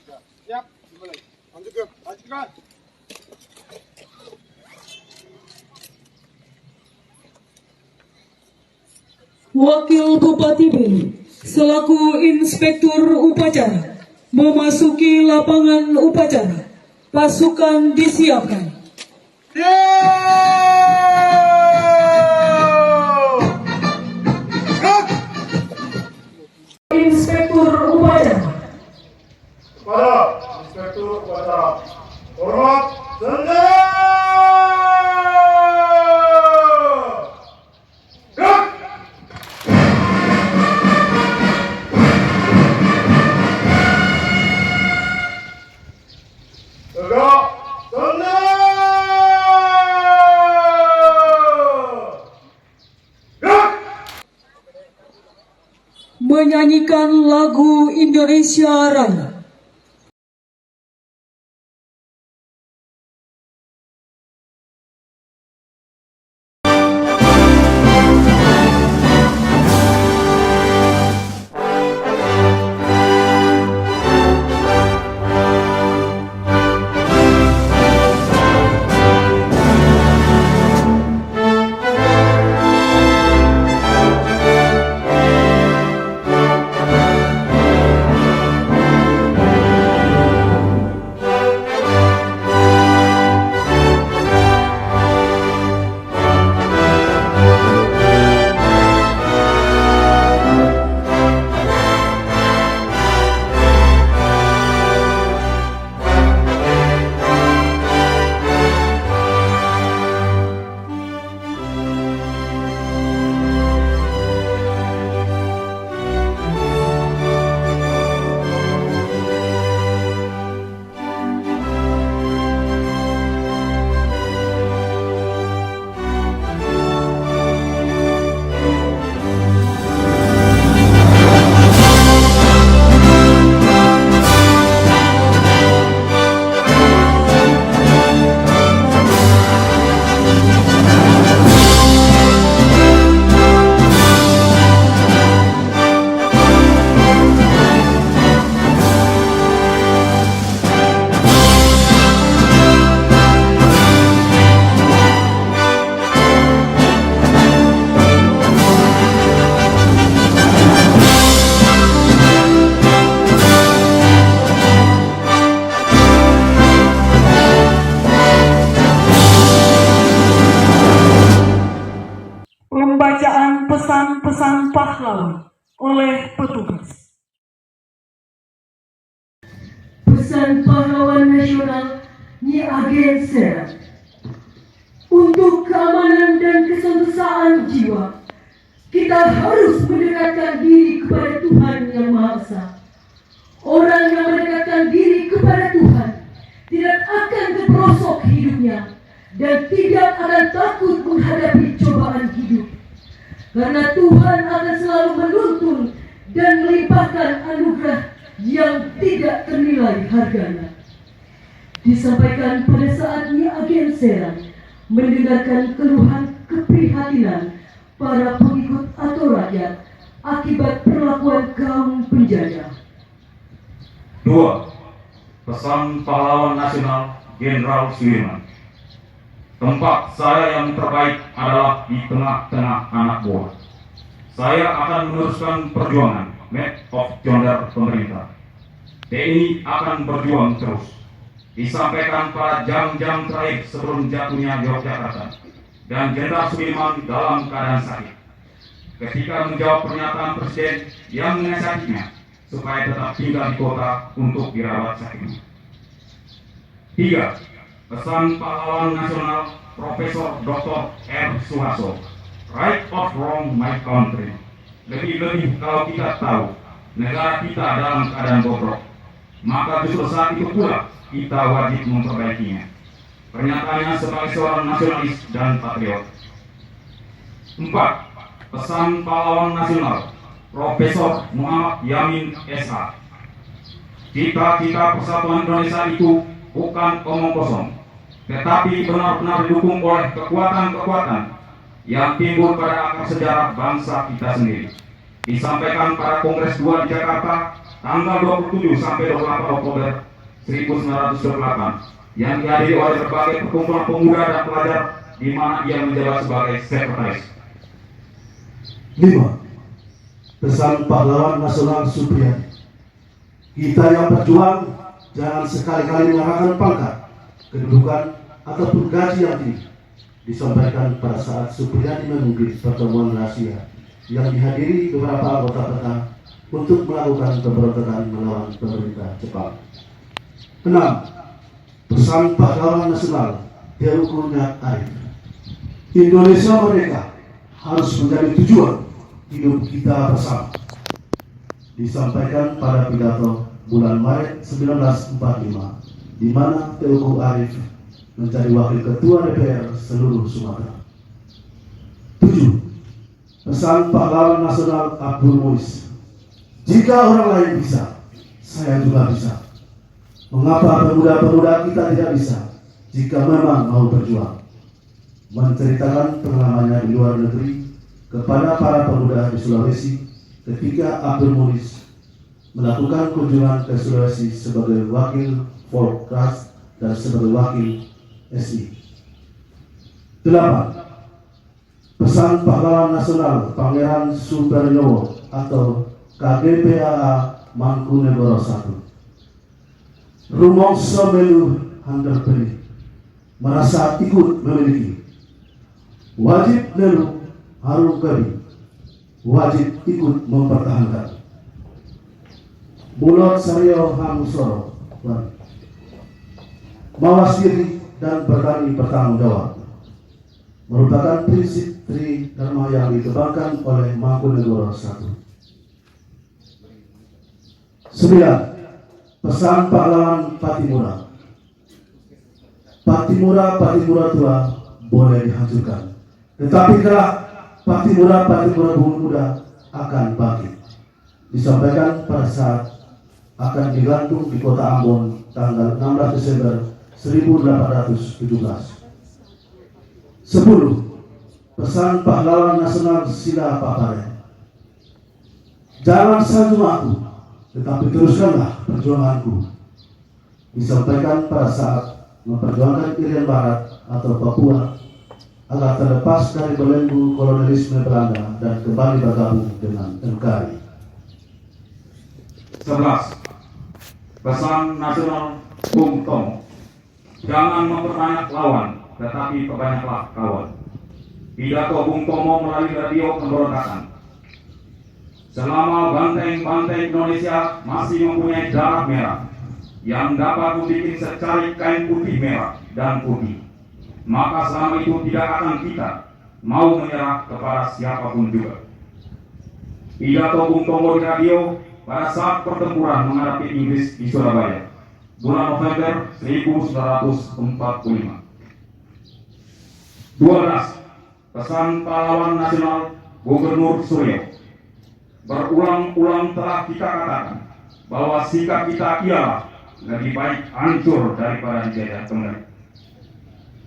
Siap, dimulai. Lanjutkan. Wakil Bupati B selaku Inspektur Upacara memasuki lapangan upacara. Pasukan disiapkan. Inspektur Upacara. Kepada Inspektur Upacara, hormat senja. Tegak senja. Menyanyikan lagu Indonesia Raya. Pembacaan pesan-pesan pahlawan oleh petugas. Pesan pahlawan nasional Nyi Agen Serang. Untuk keamanan dan kesentosaan jiwa, kita harus mendekatkan diri kepada Tuhan Yang Maha Esa. Orang yang mendekatkan diri kepada Tuhan tidak akan terperosok hidupnya dan tidak akan takut menghadapi cobaan hidup. Karena Tuhan akan selalu menuntun dan melimpahkan anugerah yang tidak ternilai harganya. Disampaikan pada saat Nyi Agen Serang mendengarkan keluhan keprihatinan para pengikut atau rakyat akibat perlakuan kaum penjajah. 2. Pesan pahlawan nasional Jenderal Sudirman. Tempat saya yang terbaik adalah di tengah-tengah anak buah. Saya akan meneruskan perjuangan Made of Jonder pemerintah. TNI akan berjuang terus. Disampaikan pada jam-jam terakhir sebelum jatuhnya Yogyakarta dan Jenderal Sudirman dalam keadaan sakit. Ketika menjawab pernyataan Presiden yang menasihatinya supaya tetap tinggal di kota untuk dirawat sakitnya. 3. Pesan pahlawan nasional Profesor Dr. R. Suharto. Right or wrong my country. Lebih-lebih kalau kita tahu negara kita dalam keadaan bobrok, maka justru saat itu pula kita wajib memperbaikinya. Pernyataannya sebagai seorang nasionalis dan patriot. 4. Pesan pahlawan nasional Profesor Muhammad Yamin SH. Cita-cita persatuan Indonesia itu bukan omong kosong, tetapi benar-benar didukung oleh kekuatan-kekuatan yang timbul pada akar sejarah bangsa kita sendiri. Disampaikan pada Kongres 2 di Jakarta tanggal 27 sampai 28 Oktober 1928 yang dihadiri oleh berbagai perkumpulan pemuda dan pelajar di mana ia menjabat sebagai sekretaris. 5. Pesan pahlawan nasional Supriyadi. Kita yang berjuang jangan sekali-kali mengarahkan pangkat, kedudukan, ataupun gaji yang tinggi. Disampaikan pada saat Supriyadi memimpin pertemuan rahasia yang dihadiri beberapa anggota PETA untuk melakukan pemberontakan melawan pemerintah Jepang. 6. Pesan pahlawan nasional Teguh Arif. Indonesia merdeka harus menjadi tujuan hidup kita bersama. Disampaikan pada pidato bulan Maret 1945, di mana Teguh Arif menjadi wakil ketua DPR seluruh Sumatera. 7. Pesan pahlawan nasional Abdul Muiz. Jika orang lain bisa, saya juga bisa. Mengapa pemuda-pemuda kita tidak bisa jika memang mau berjuang? Menceritakan pengalamannya di luar negeri kepada para pemuda di Sulawesi ketika Abdul Muiz melakukan kunjungan ke Sulawesi sebagai wakil Volkras dan sebagai wakil SI. 8. Pesan pahlawan nasional Pangeran Sumpernyowo atau KGPAA Mangkunegoro I. Rumongso melu handapeni merasa ikut memiliki, wajib melu harum kami, wajib ikut mempertahankan. Bulot Saryo Hamusoro, mawas diri dan berani bertanggung jawab merupakan prinsip Tri Dharma yang dikembangkan oleh Mangkunegoro I. 9. Pesan pahlawan Patimura. Patimura tua boleh dihancurkan, tetapi kelak Patimura muda akan bangkit. Disampaikan pada saat akan digantung di kota Ambon tanggal 16 Desember 1817. 10. Pesan pahlawan nasional Sila Papare. Jangan sanjung aku, tetapi teruskanlah perjuanganku. Disampaikan pada saat memperjuangkan Irian Barat atau Papua agar terlepas dari belenggu kolonialisme Belanda dan kembali bergabung dengan NKRI. 11. Pesan nasional Bung Tomo. Jangan memperbanyak lawan, tetapi perbanyaklah kawan. Pidato Bung Tomo melalui radio pemberontakan. Selama banteng-banteng Indonesia masih mempunyai darah merah yang dapat membuat secari kain putih merah dan putih, maka selama itu tidak akan kita mau menyerah kepada siapapun juga. Pidato Bung Tomo di radio pada saat pertempuran menghadapi Inggris di Surabaya, bulan November 1945. 12. Pesan pahlawan nasional Gubernur Suryo. Berulang-ulang telah kita katakan bahwa sikap kita ialah lebih baik hancur daripada dijajah kembali.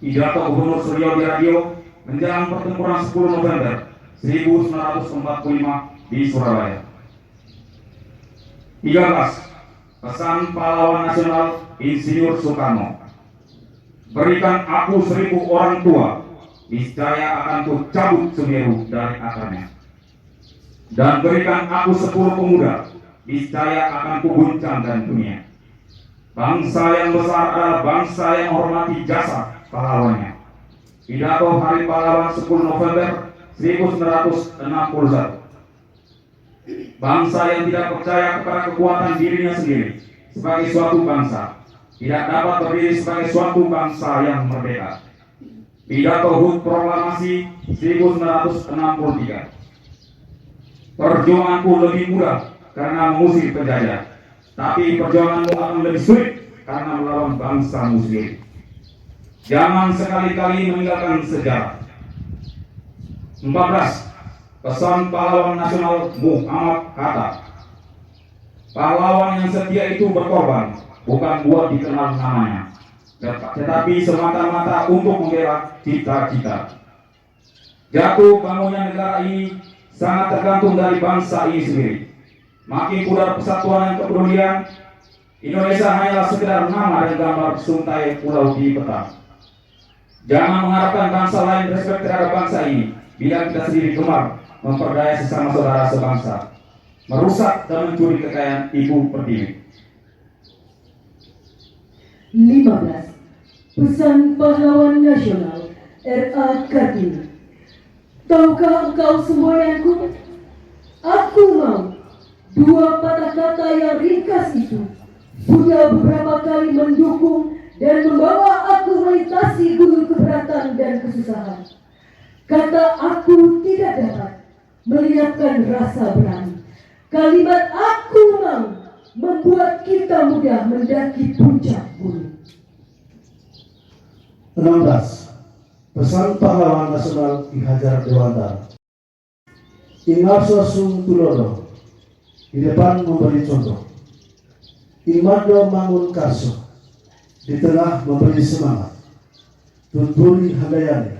Pidato Gubernur Suryo di radio menjelang pertempuran 10 November 1945 di Surabaya. 13. Pesan pahlawan nasional Insinyur Soekarno. Berikan aku 1000 orang tua, niscaya akan ku cabut Semeru dari akarnya. Dan berikan aku 10 pemuda, niscaya akan ku guncangkan dunia. Bangsa yang besar adalah bangsa yang menghormati jasa pahlawannya. Pidato Hari Pahlawan 10 November 1961. Bangsa yang tidak percaya kepada kekuatan dirinya sendiri sebagai suatu bangsa tidak dapat berdiri sebagai suatu bangsa yang merdeka. Pidato HUT Proklamasi 1963. Perjuanganku lebih mudah karena mengusir penjajah, tapi perjuanganmu akan lebih sulit karena melawan bangsamu sendiri. Jangan sekali-kali meninggalkan sejarah. 14. Pesan pahlawan nasional Muhammad Hatta. Pahlawan yang setia itu berkorban bukan buat dikenal namanya, tetapi semata-mata untuk membela cita-cita. Jatuh bangunnya negara ini sangat tergantung dari bangsa ini sendiri. Makin pudar persatuan dan kepedulian, Indonesia hanyalah sekedar nama dan gambar suntai pulau di peta. Jangan mengharapkan bangsa lain respek terhadap bangsa ini bila kita sendiri gemar memperdaya sesama saudara sebangsa, merusak dan mencuri kekayaan Ibu Pertiwi. 15. Pesan Pahlawan Nasional R.A. Kartini. Tahukah engkau semboyanku? Aku mau. Dua patah kata yang ringkas itu sudah beberapa kali mendukung dan membawa aku melintasi gunung keberatan dan kesusahan. Kata aku tidak dapat melihatkan rasa berani. Kalimat aku mau membuat kita mudah mendaki puncak gunung. 16. Pesan Pahlawan Nasional Ki Hajar Dewantara. Ingarso sung tulodo, di depan memberi contoh. Imado mangun karso, di tengah memberi semangat. Tunturi handayani,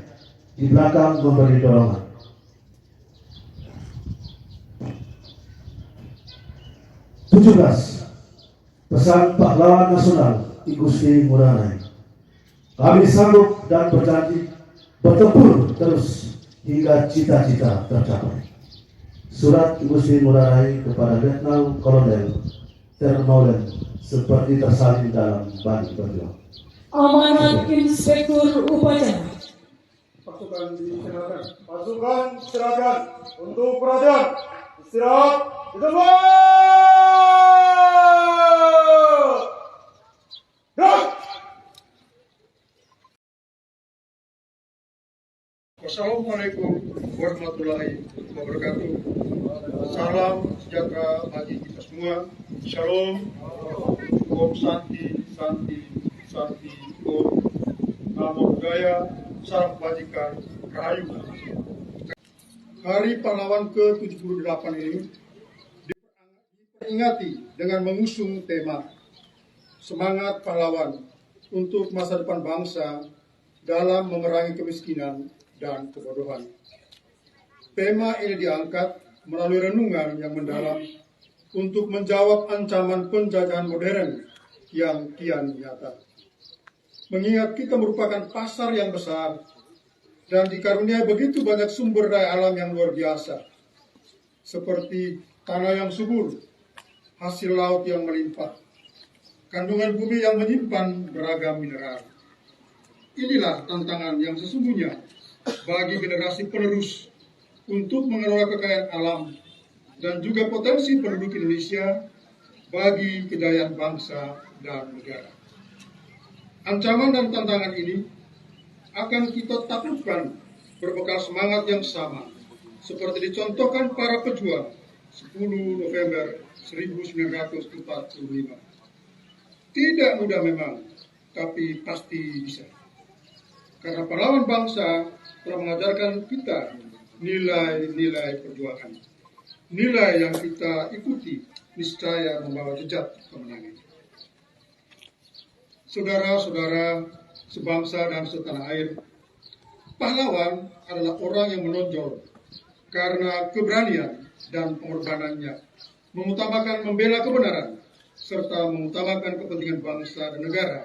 di belakang memberi dorongan. 17. Pesan Pahlawan Nasional Ki Gusti Ngurah Rai. Kami sanggup dan berjanji bertempur terus hingga cita-cita tercapai. Surat Ibu Sri Ngurah Rai kepada Letnan Kolonel Termaulen seperti tersalin dalam Bani Perjuangan. Amanat Inspektur Upacara. Pasukan diserahkan. Pasukan diserahkan untuk perhatian. Istirahat di tempat. Gerak. Wassalamualaikum warahmatullahi wabarakatuh. Salam sejahtera bagi kita semua. Shalom. Om Santi, Santi, Santi, Om. Namo Buddhaya, Salam Kebajikan, Rahayu. Hari Pahlawan ke-78 ini diperingati dengan mengusung tema Semangat Pahlawan untuk masa depan bangsa dalam memerangi kemiskinan dan kebodohan. Tema ini diangkat melalui renungan yang mendalam untuk menjawab ancaman penjajahan modern yang kian nyata. Mengingat kita merupakan pasar yang besar dan dikaruniai begitu banyak sumber daya alam yang luar biasa, seperti tanah yang subur, hasil laut yang melimpah, kandungan bumi yang menyimpan beragam mineral. Inilah tantangan yang sesungguhnya bagi generasi penerus untuk mengelola kekayaan alam dan juga potensi penduduk Indonesia bagi kejayaan bangsa dan negara. Ancaman dan tantangan ini akan kita taklukkan berbekal semangat yang sama seperti dicontohkan para pejuang 10 November 1945. Tidak mudah memang, tapi pasti bisa. Karena pahlawan bangsa telah mengajarkan kita nilai-nilai perjuangan. Nilai yang kita ikuti niscaya membawa jejak kemenangan. Saudara-saudara sebangsa dan setanah air, pahlawan adalah orang yang menonjol karena keberanian dan pengorbanannya, mengutamakan membela kebenaran, serta mengutamakan kepentingan bangsa dan negara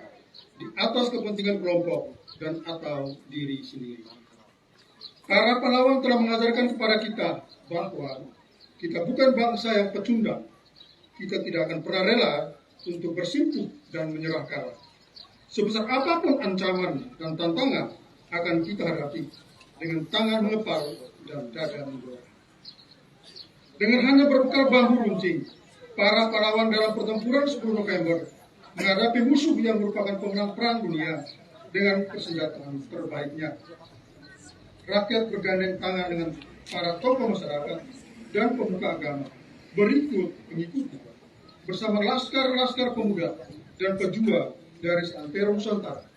di atas kepentingan kelompok dan atau diri sendiri. Para pahlawan telah mengajarkan kepada kita bahwa kita bukan bangsa yang pecundang. Kita tidak akan pernah rela untuk bersimpuh dan menyerah kalah. Sebesar apapun ancaman dan tantangan akan kita hadapi dengan tangan mengepal dan dada menggelora. Dengan hanya berbekal bambu runcing, para pahlawan dalam pertempuran 10 November menghadapi musuh yang merupakan pemenang perang dunia dengan persenjataan terbaiknya. Rakyat bergandeng tangan dengan para tokoh masyarakat dan pemuka agama berikut mengikuti bersama laskar-laskar pemuda dan pejuang dari seantero Nusantara.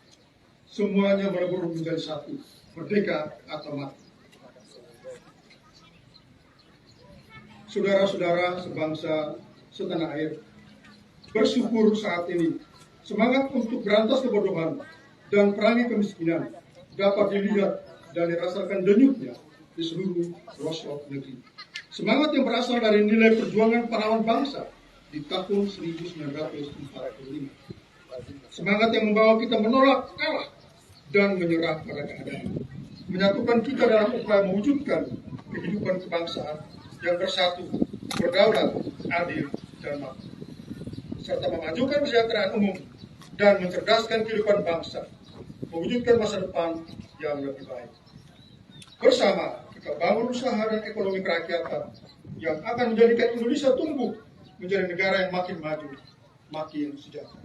Semuanya melebur menjadi satu, merdeka atau mati. Saudara-saudara sebangsa setanah air, bersyukur saat ini semangat untuk berantas kebodohan dan perangi kemiskinan dapat dilihat dan dirasakan denyutnya di seluruh pelosok negeri. Semangat yang berasal dari nilai perjuangan pahlawan bangsa di tahun 1945. Semangat yang membawa kita menolak kalah dan menyerah pada keadaan. Menyatukan kita dalam upaya mewujudkan kehidupan kebangsaan yang bersatu, berdaulat, adil, dan makmur. Serta memajukan kesejahteraan umum dan mencerdaskan kehidupan bangsa, mewujudkan masa depan yang lebih baik. Bersama kita bangun usaha dan ekonomi kerakyatan yang akan menjadikan Indonesia tumbuh menjadi negara yang makin maju, makin sejahtera.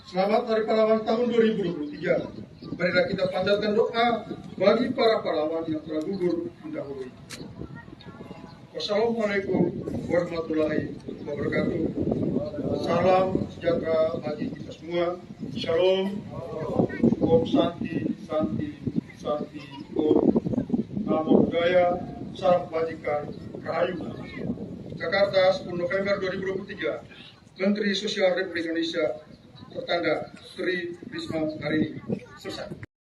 Selamat Hari Pahlawan tahun 2023. Marilah kita panjatkan doa bagi para pahlawan yang telah gugur mendahului. Wassalamualaikum warahmatullahi wabarakatuh. Salam sejahtera bagi kita semua. Shalom. Om Santi, Santi, Santi, Om. Namo Buddhaya, salam kebajikan, Rahayu. Jakarta, 10 November 2023. Menteri Sosial Republik Indonesia, tertanda Tri Risma Hari ini. Selesai.